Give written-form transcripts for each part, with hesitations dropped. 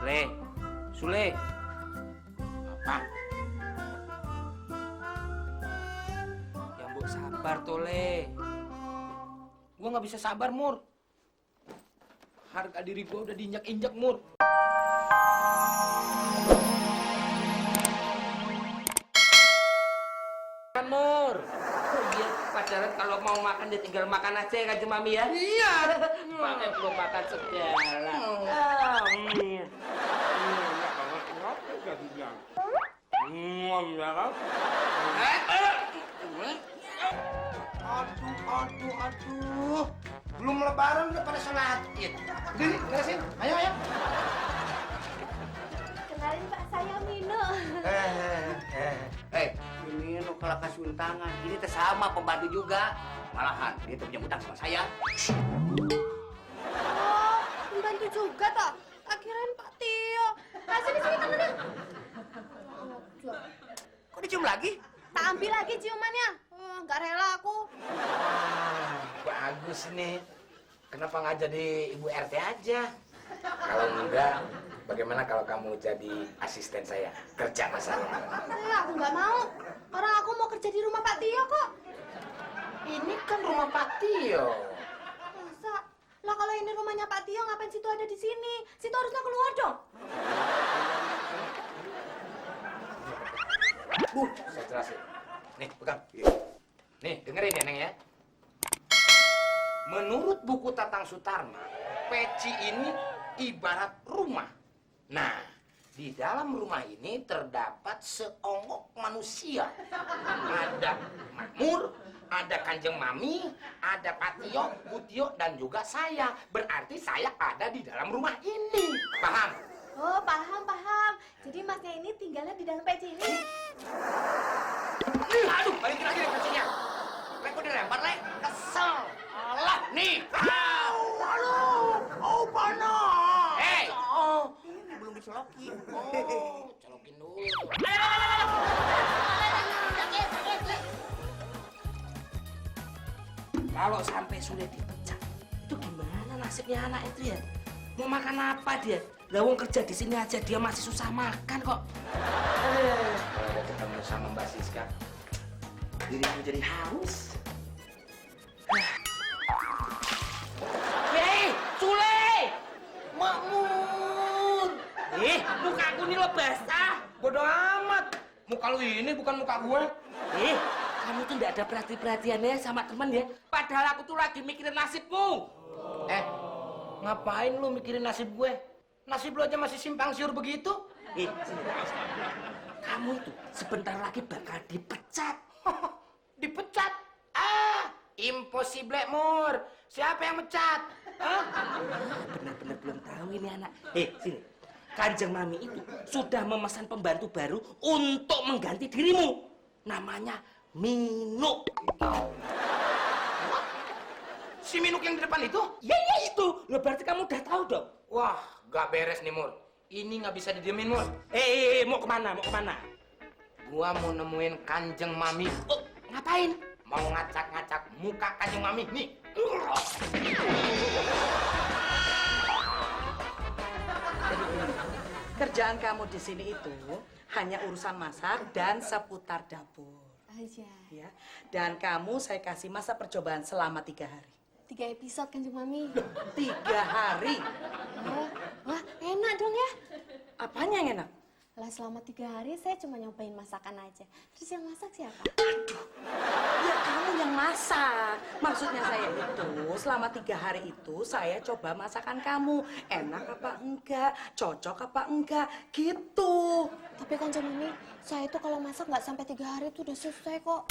Le, Sule. Apa? Yang mbok sabar tuh, Le. Gua nggak bisa sabar, Mur. Harga diri gua udah diinjak-injak, Mur. Kan, Mur. Iya, pacaran kalau mau makan dia tinggal makan aja ya, Kanjeng Mami ya? Iya. Pakai belum makan segala. Aduh. Belum lebaran udah pada sholat id. Diri, beresin. Ayo. Kenalin Pak, saya Mino. Ini lo kalau kasih untangan, ini teh sama pembantu juga. Malahan, dia tuh punya utang sama saya. Oh, pembantu juga toh? Tak kirain Pak Tio. Nah, sini tangannya. Kok dicium lagi? Tak ambil lagi ciumannya. Nggak rela aku. Bagus nih. Kenapa nggak jadi ibu RT aja? Kalau enggak, bagaimana kalau kamu jadi asisten saya? Kerja masalahnya. Aku nggak mau. Orang aku mau kerja di rumah Pak Tio kok. Ini kan rumah Pak Tio. Masa? Lah kalau ini rumahnya Pak Tio, ngapain situ ada di sini? Situ harusnya keluar dong. Saya jelasin. Nih, pegang. Nih, dengerin ya, Neng ya. Menurut buku Tatang Sutarma, peci ini ibarat rumah. Nah, di dalam rumah ini terdapat seonggok manusia. Ada Makmur, ada Kanjeng Mami, ada Pak Tio, Bu Tio, dan juga saya. Berarti saya ada di dalam rumah ini. Paham? Oh, paham. Jadi masnya ini tinggalnya di dalam peci ini. Aduh, balikin lagi nih pecinya. Lek udah lempar, Lek. Kesel. Alah, nih. Oh, panas. Hei. Ini belum dicolokin. Colokin dulu. Kalau sampai sudah dipecat, itu gimana nasibnya anak itu ya? Mau makan apa dia? Lawang kerja di sini aja dia masih susah makan kok. Kalau udah ketemu sama Mbak Siska, diriku jadi haus. Hei, Sule! Makmur! Muka aku ini lo basah. Bodoh amat. Muka lu ini bukan muka gue. Kamu tuh nggak ada perhatiannya sama temen ya. Padahal aku tuh lagi mikirin nasibmu. Ngapain lu mikirin nasib gue? Nasib lu aja masih simpang siur begitu. Kamu itu sebentar lagi bakal dipecat. Dipecat? Impossible, Mur. Siapa yang mecat? Bener-bener belum tahu ini anak. Sini. Kanjeng Mami itu sudah memesan pembantu baru untuk mengganti dirimu. Namanya Minuk. Si Minuk yang di depan itu? Ya itu. Loh, berarti kamu udah tahu dong. Wah, gak beres nih, Mur. Ini nggak bisa didiemin, Mur. Mau kemana? Gua mau nemuin Kanjeng Mami. Oh, ngapain? Mau ngacak-ngacak muka Kanjeng Mami. Nih. Kerjaan kamu di sini itu hanya urusan masak dan seputar dapur. Aja. Ya. Dan kamu saya kasih masa percobaan selama 3 hari. 3 episode kan Mami. 3 hari. Wah, enak dong ya. Apanya yang enak? Lah selama 3 hari saya cuma nyobain masakan aja. Terus yang masak siapa? Ya kamu yang masak. Maksudnya saya itu selama 3 hari itu saya coba masakan kamu. Enak apa enggak, cocok apa enggak, gitu. Tapi kan Mami, saya itu kalau masak nggak sampai 3 hari itu udah selesai kok.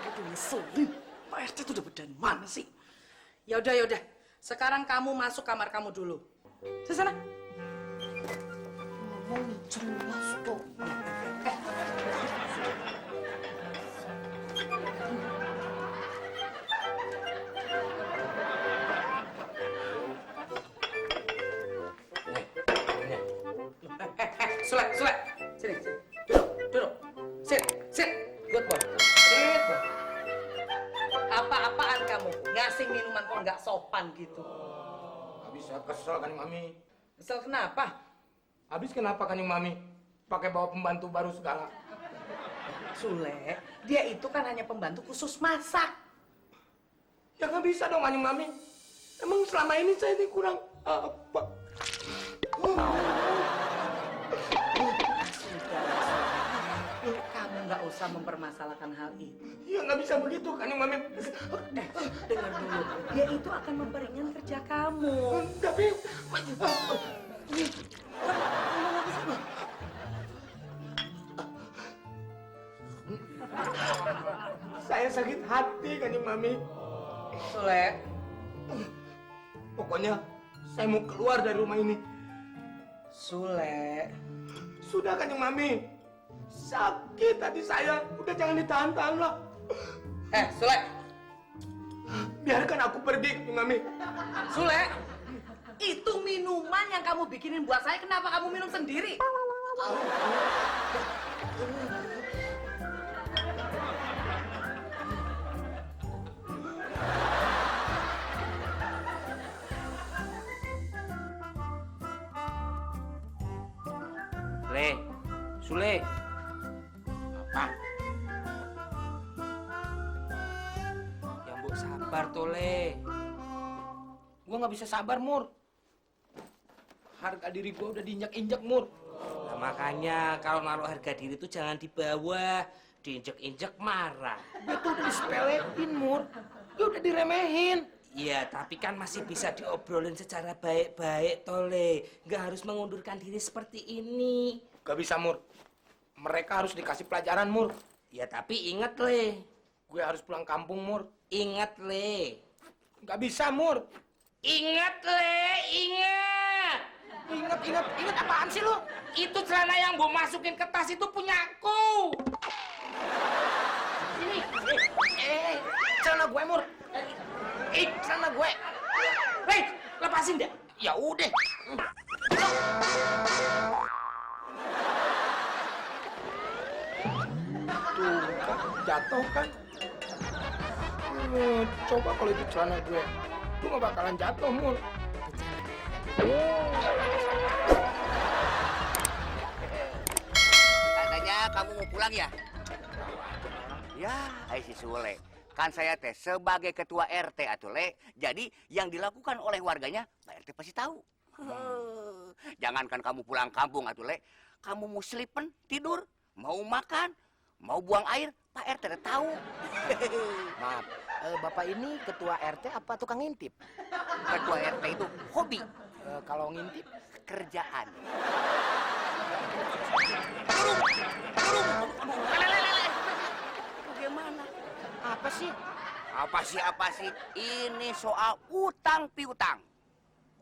Aduh, ngeselin. Pak RT itu dapat dari mana sih? Ya udah. Sekarang kamu masuk kamar kamu dulu. Sana. Ngomong jelas kok. Sule. Sini. Duduk. Sit. Good boy. Sit, boy. Apa-apaan kamu? Ngasih minuman kok nggak sopan gitu. Gak bisa, kesel kan Mami. Kesel kenapa? Habis kenapa Kanjeng Mami pakai bawa pembantu baru segala? Sule, dia itu kan hanya pembantu khusus masak. Ya nggak bisa dong Kanjeng Mami. Emang selama ini saya ini kurang apa? Kamu nggak usah mempermasalahkan hal itu. Ya nggak bisa begitu Kanjeng Mami. Dengar dulu, dia itu akan memperingan kerja kamu. Tapi saya sakit hati Kanjeng Mami. Sule, Pokoknya saya mau keluar dari rumah ini. Sule, Sudah Kanjeng Mami. Sakit hati saya. Udah jangan ditahan-tahan lah. Sule, Biarkan aku pergi Kanjeng Mami. Sule, itu minuman yang kamu bikinin buat saya, kenapa kamu minum sendiri? Sule. Apa? Yang Mbok sabar tuh, Le. Gua nggak bisa sabar, Mur. Harga diri gua udah diinjak-injak, Mur. Nah, makanya kalau naruh harga diri itu jangan di bawah, diinjek-injek marah. Itu udah disepelein, Mur. Ya udah diremehin. Iya, tapi kan masih bisa diobrolin secara baik-baik, Tole. Nggak harus mengundurkan diri seperti ini. Gak bisa Mur. Mereka harus dikasih pelajaran Mur. Ya, tapi ingat, Le. Gue harus pulang kampung Mur. Ingat, Le. Gak bisa Mur. Ingat, Le. Ingat. Ingat apaan sih lu? Itu celana yang Mbok masukin ke tas itu punyaku. Ini. Celana gue, Mur. Celana gue. Hei, lepasin dah. Ya udah. Tuh kan, jatuh kan. Coba kalau itu celana gue. Lu gak bakalan jatuh Mur. Katanya kamu mau pulang ya? Ya, si Sule. Kan saya teh sebagai ketua RT atuh Le. Jadi yang dilakukan oleh warganya Pak RT pasti tahu. Jangankan kamu pulang kampung atuh Le. Kamu mau selipen, tidur, mau makan, mau buang air, Pak RT udah tahu. Maaf, Bapak ini ketua RT apa tukang ngintip? Ketua RT itu hobi, Kalau ngintip, kerjaan. Bagaimana? apa sih? Apa sih? Ini soal utang piutang.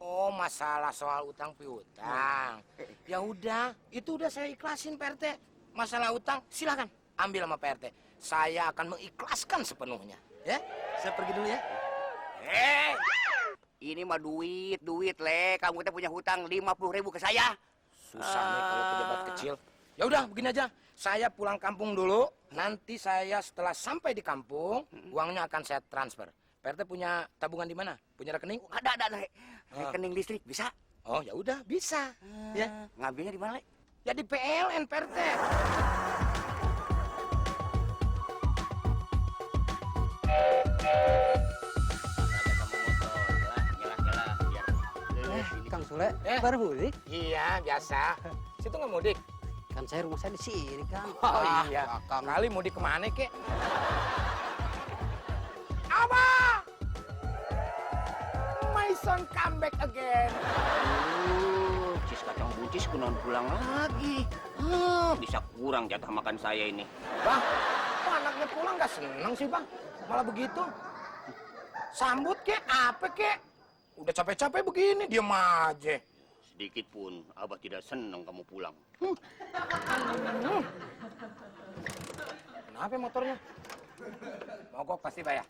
Oh, masalah soal utang piutang. Ya udah, itu udah saya ikhlasin Pak RT. Masalah utang, silakan ambil sama Pak RT. Saya akan mengikhlaskan sepenuhnya. Ya, saya pergi dulu ya. Ini mah duit, Le. Kamu teh punya hutang 50.000 ke saya. Susah nih kalau pejabat kecil. Ya udah, begini aja. Saya pulang kampung dulu. Nanti saya setelah sampai di kampung, uangnya akan saya transfer. Pak RT punya tabungan di mana? Punya rekening? Ada, Le. Rekening listrik bisa? Oh, ya udah, bisa. Ya, Ngambilnya di mana, Le? ya di PLN Pak RT. Kang Sule, Eh. baru mudik? Iya, biasa. Situ nggak mudik? Kan saya rumah saya di sini, Kang. Oh iya, kali mudik kemana, Kek? Apa? My son come back again. Cis kacang buncis kunon pulang lagi. Bisa kurang jatah makan saya ini. Bang, kok anaknya pulang nggak seneng sih, Bang? Malah begitu. Sambut, Kek. Apa, Kek? Udah capek-capek begini, diem aja. Sedikit pun Abah tidak senang kamu pulang. Kenapa motornya? Mogok pasti, Bayar.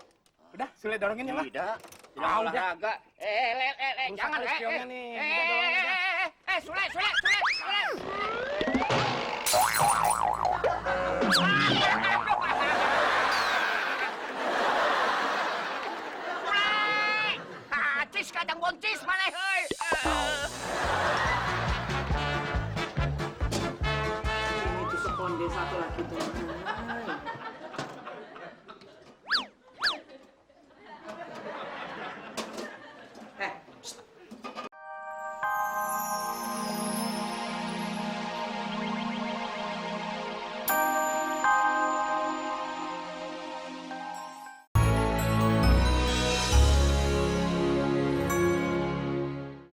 Udah, Sule dorongin ya, Bang. Tidak, Ah, udah. olahraga. Rusak Jangan, kali spionnya nih. Udah, dorongin aja. Sule. Cis kacang buncis mana, heuy. satu lagi tuh.